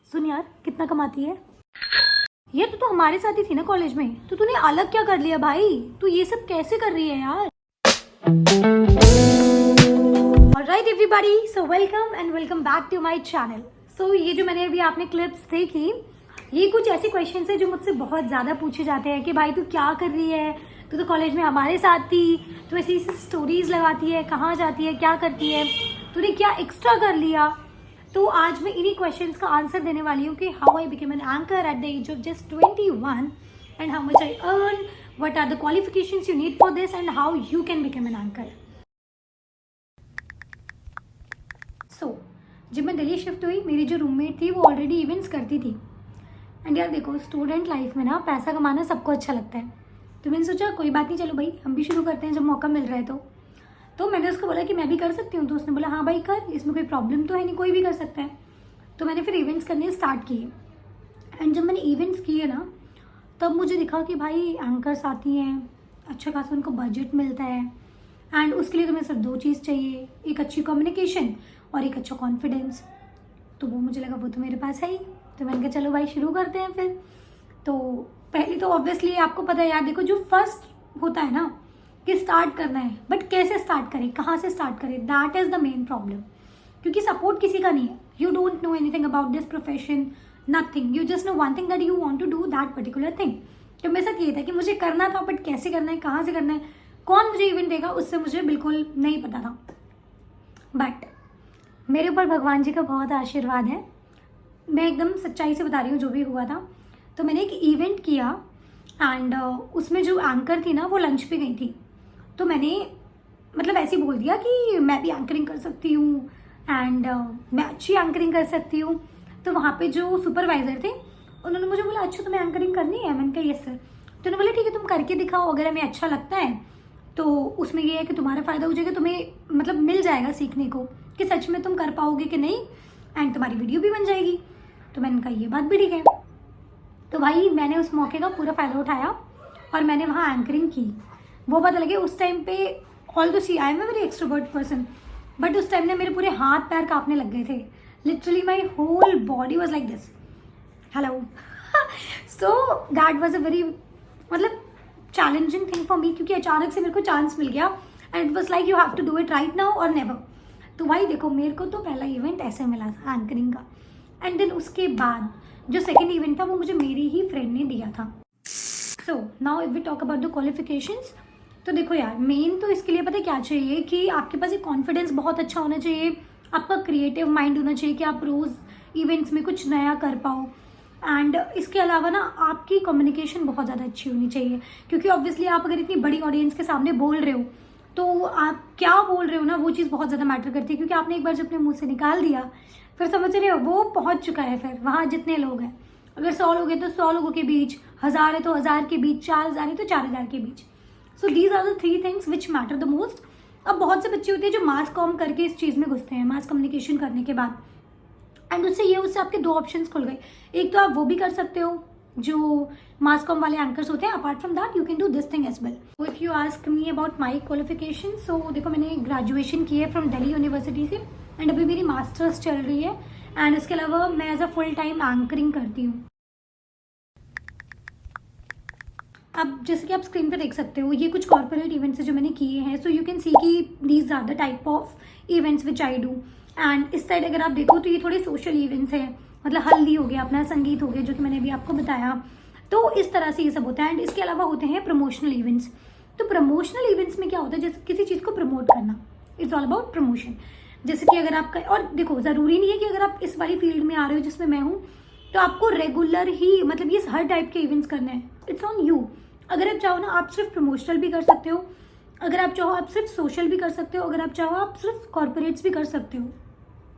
सुन यार, कितना कमाती है यार? तू तो हमारे साथ ही थी ना कॉलेज में, तो तूने अलग क्या कर लिया भाई? तू ये सब कैसे कर रही है यार? Alright everybody, so welcome and welcome back to my channel. So ये जो मैंने अभी आपने क्लिप्स देखी, ये कुछ ऐसे क्वेश्चंस है जो मुझसे बहुत ज़्यादा पूछे जाते हैं कि भाई तू क्या कर रही है, तू तो कॉलेज में हमारे साथ थी, तू ऐसी स्टोरीज लगाती है, कहाँ जाती है, क्या करती है, तूने क्या एक्स्ट्रा कर लिया। तो आज मैं इन्हीं क्वेश्चंस का आंसर देने वाली हूँ कि how I became an anchor at the age of just 21 and how much I earn, what are the qualifications you need for this and how you can become an anchor. So जब मैं Delhi shift हुई, मेरी जो roommate थी वो already events करती थी। And यार देखो, स्टूडेंट लाइफ में ना पैसा कमाना सबको अच्छा लगता है, तो मैंने सोचा कोई बात नहीं, चलो भाई हम भी शुरू करते हैं जब मौका मिल रहा है। तो मैंने उसको बोला कि मैं भी कर सकती हूँ, तो उसने बोला हाँ भाई कर, इसमें कोई प्रॉब्लम तो है नहीं, कोई भी कर सकता है। तो मैंने फिर इवेंट्स करने स्टार्ट किए। एंड जब मैंने इवेंट्स किए ना, तब मुझे दिखा कि भाई एंकर्स आती हैं, अच्छा खासा उनको बजट मिलता है, एंड उसके लिए तुम्हें सिर्फ दो चीज़ चाहिए, एक अच्छी कम्युनिकेशन और एक अच्छा कॉन्फिडेंस। तो वो मुझे लगा वो तो मेरे पास है ही, तो मैंने कहा चलो भाई शुरू करते हैं फिर। तो पहले तो ऑब्वियसली आपको पता है यार, देखो जो फर्स्ट होता है ना कि स्टार्ट करना है, बट कैसे स्टार्ट करें, कहाँ से स्टार्ट करें, that is the main problem. क्योंकि सपोर्ट किसी का नहीं है, you don't know anything about this profession, nothing, you just know one thing that you want to do that particular thing. तो मेरे साथ ये था कि मुझे करना था, बट कैसे करना है, कहाँ से करना है, कौन मुझे इवेंट देगा, उससे मुझे बिल्कुल नहीं पता था। बट मेरे ऊपर भगवान जी का बहुत आशीर्वाद है, मैं एकदम सच्चाई से बता रही हूँ जो भी हुआ था। तो मैंने एक इवेंट किया एंड उसमें जो एंकर थी ना वो लंच पे गई थी। तो मैंने मतलब ऐसे ही बोल दिया कि मैं भी एंकरिंग कर सकती हूँ एंड मैं अच्छी एंकरिंग कर सकती हूँ। तो वहाँ पे जो सुपरवाइज़र थे उन्होंने मुझे बोला अच्छा तुम्हें एंकरिंग करनी है? मैंने कहा यस सर। तो उन्होंने बोला ठीक है तुम करके दिखाओ, अगर हमें अच्छा लगता है तो उसमें ये है कि तुम्हारा फ़ायदा हो जाएगा, तुम्हें मतलब मिल जाएगा सीखने को कि सच में तुम कर पाओगे कि नहीं, एंड तुम्हारी वीडियो भी बन जाएगी। तो मैंने कहा ये बात भी ठीक है। तो भाई मैंने उस मौके का पूरा फ़ायदा उठाया और मैंने वहाँ एंकरिंग की। वो पता लगे उस टाइम पे, although see I am a very extrovert person, but उस टाइम ने मेरे पूरे हाथ पैर कांपने लग गए थे। Literally my whole body was like this, hello. So that was a very मतलब चैलेंजिंग थिंग फॉर मी, क्योंकि अचानक से मेरे को चांस मिल गया and it was like you have to do it right now और नेवर। तो भाई देखो, मेरे को तो पहला इवेंट ऐसे मिला था एंकरिंग का, एंड देन उसके बाद जो सेकेंड इवेंट था वो मुझे मेरी ही फ्रेंड ने दिया था। So now if we talk about the qualifications, तो देखो यार मेन तो इसके लिए पता है क्या चाहिए कि आपके पास एक कॉन्फिडेंस बहुत अच्छा होना चाहिए, आपका क्रिएटिव माइंड होना चाहिए कि आप रोज़ इवेंट्स में कुछ नया कर पाओ, एंड इसके अलावा ना आपकी कम्युनिकेशन बहुत ज़्यादा अच्छी होनी चाहिए। क्योंकि ऑब्वियसली आप अगर इतनी बड़ी ऑडियंस के सामने बोल रहे हो तो आप क्या बोल रहे हो ना, वो चीज़ बहुत ज़्यादा मैटर करती है। क्योंकि आपने एक बार जब अपने मुँह से निकाल दिया, फिर समझ रहे हो वो पहुँच चुका है, फिर वहाँ जितने लोग हैं, अगर 100 लोग हैं तो 100 लोगों के बीच, 1000 है तो 1000 के बीच, 4000 है तो 4000 के बीच। So these are the 3 things which matter the most. अब बहुत से बच्चे होते हैं जो मास कॉम करके इस चीज़ में घुसते हैं, मास कम्युनिकेशन करने के बाद, एंड उससे आपके 2 ऑप्शंस खुल गए। एक तो आप वो भी कर सकते हो जो मास कॉम वाले एंकर्स होते हैं, apart from that you can do this thing as well. If you ask me about my qualification, so देखो मैंने ग्रेजुएशन की है फ्रॉम दिल्ली यूनिवर्सिटी से, एंड अभी मेरी मास्टर्स चल रही है, एंड इसके अलावा मैं as a full time anchoring करती हूँ। अब जैसे कि आप स्क्रीन पे देख सकते हो, ये कुछ कॉर्पोरेट इवेंट्स है जो मैंने किए हैं। सो यू कैन सी कि these are the type of events which I do. And इस साइड अगर आप देखो तो ये थोड़े सोशल इवेंट्स हैं, मतलब हल्दी हो गया, अपना संगीत हो गया, जो कि मैंने अभी आपको बताया। तो इस तरह से ये सब होता है। एंड इसके अलावा होते हैं प्रमोशनल इवेंट्स। तो प्रमोशनल इवेंट्स में क्या होता है, जैसे किसी चीज़ को प्रमोट करना, इट्स ऑल अबाउट प्रमोशन। जैसे कि अगर आपका, और देखो ज़रूरी नहीं है कि अगर आप इस वाली फील्ड में आ रहे हो जिसमें मैं हूँ तो आपको रेगुलर ही मतलब ये हर टाइप के इवेंट्स करने हैं, इट्स ऑन यू। अगर आप चाहो ना आप सिर्फ प्रमोशनल भी कर सकते हो, अगर आप चाहो आप सिर्फ सोशल भी कर सकते हो, अगर आप चाहो आप सिर्फ कॉर्पोरेट्स भी कर सकते हो।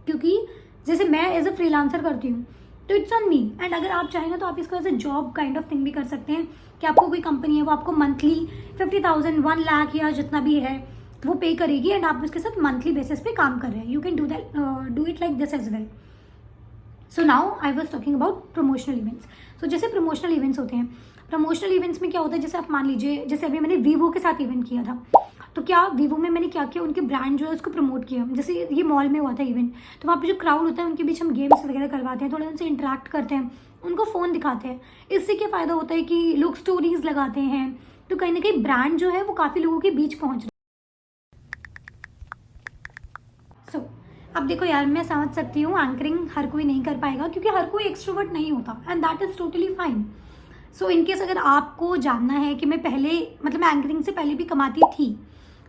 क्योंकि जैसे मैं एज अ फ्रीलांसर करती हूँ तो इट्स ऑन मी, एंड अगर आप चाहें ना तो आप इसको as a job kind of thing भी कर सकते हैं कि आपको कोई कंपनी है वो आपको मंथली 50,000, 1 लाख या जितना भी है वो पे करेगी, एंड आप उसके साथ मंथली बेसिस पे काम कर रहे हैं। You can do it like this as well. So now I was talking about promotional events. So जैसे प्रमोशनल इवेंट्स होते हैं, प्रमोशनल इवेंट्स में क्या होता है, जैसे आप मान लीजिए, जैसे अभी मैंने वीवो के साथ इवेंट किया था, तो क्या वीवो में मैंने क्या किया, उनके ब्रांड जो है उसको प्रमोट किया। जैसे ये मॉल में हुआ था इवेंट, तो वहाँ पे जो क्राउड होता है उनके बीच हम गेम्स वगैरह करवाते हैं, थोड़ा उनसे इंटरेक्ट करते हैं, उनको फ़ोन दिखाते हैं। इससे क्या फ़ायदा होता है कि लोग स्टोरीज लगाते हैं, तो कहीं ना कहीं ब्रांड जो है वो काफ़ी लोगों के बीच पहुँच रहा है। सो अब देखो यार, मैं समझ सकती हूँ एंकरिंग हर कोई नहीं कर पाएगा, क्योंकि हर कोई एक्सट्रोवर्ट नहीं होता, and that is totally fine. So in case अगर आपको जानना है कि मैं पहले, मतलब मैं एंकरिंग से पहले भी कमाती थी,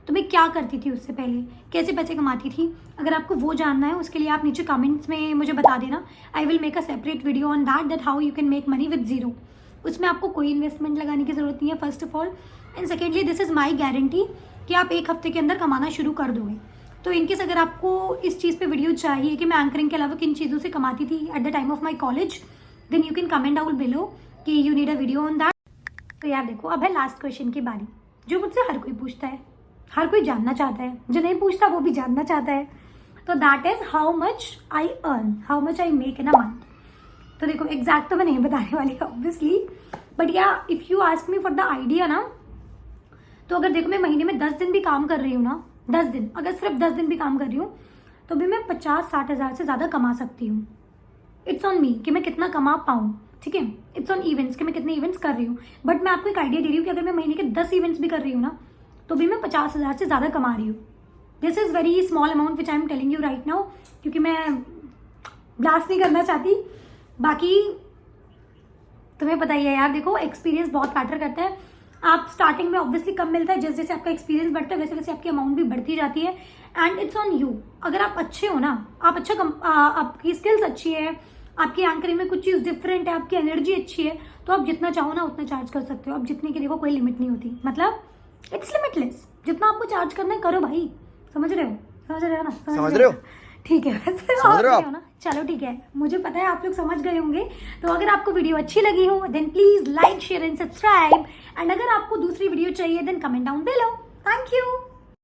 तो मैं क्या करती थी उससे पहले, कैसे पैसे कमाती थी, अगर आपको वो जानना है उसके लिए आप नीचे कमेंट्स में मुझे बता देना। I will make a separate video on that how you can make money with zero. उसमें आपको कोई इन्वेस्टमेंट लगाने की ज़रूरत नहीं है, first of all, and secondly this is my guarantee कि आप एक हफ्ते के अंदर कमाना शुरू कर दोगे। तो इनकेस अगर आपको इस चीज़ पे वीडियो चाहिए कि मैं एंकरिंग के अलावा किन चीज़ों से कमाती थी at the time of my college, then you can comment down below कि you need a video on that. तो यार देखो, अब है लास्ट क्वेश्चन की बारी, जो मुझसे हर कोई पूछता है, हर कोई जानना चाहता है, जो नहीं पूछता वो भी जानना चाहता है। तो that is how much I earn, how much I make in a month. तो देखो एग्जैक्ट तो मैं नहीं बताने वाली ऑब्वियसली, बट या if you ask me for the idea ना, तो अगर देखो मैं महीने में 10 दिन भी काम कर रही हूँ ना, 10 दिन, अगर सिर्फ 10 दिन भी काम कर रही हूँ, तो भी मैं 50-60 हज़ार से ज़्यादा कमा सकती हूँ। इट्स ऑन मी कि मैं कितना कमा पाऊँ, ठीक है। इट्स ऑन इवेंट्स कि मैं कितने इवेंट्स कर रही हूँ, बट मैं आपको एक आइडिया दे रही हूँ कि अगर मैं महीने के 10 इवेंट्स भी कर रही हूँ ना, तो भी मैं 50 हज़ार से ज़्यादा कमा रही हूँ। This is very small amount which I am telling you right now, क्योंकि मैं ब्लास्ट नहीं करना चाहती। बाकी तुम्हें पता ही है यार, देखो एक्सपीरियंस बहुत मैटर करता है। आप स्टार्टिंग में ऑब्वियसली कम मिलता है, जैसे जैसे आपका एक्सपीरियंस बढ़ता है वैसे वैसे आपकी अमाउंट भी बढ़ती जाती है, एंड इट्स ऑन यू। अगर आप अच्छे हो ना, आप आपकी स्किल्स अच्छी है, आपकी एंकरिंग में कुछ चीज़ डिफरेंट है, आपकी एनर्जी अच्छी है, तो आप जितना चाहो ना उतना चार्ज कर सकते हो। अब जितने की देखो कोई लिमिट नहीं होती, मतलब इट्स लिमिटलेस, जितना आपको चार्ज करना है करो भाई। समझ रहे हो? समझ रहे हो ना? समझ रहे हो? ठीक है, समझ रहे हो ना? चलो ठीक है, मुझे पता है आप लोग समझ गए होंगे। तो अगर आपको वीडियो अच्छी लगी हो then please like, share and subscribe, and अगर आपको दूसरी वीडियो चाहिए then comment down below. Thank you.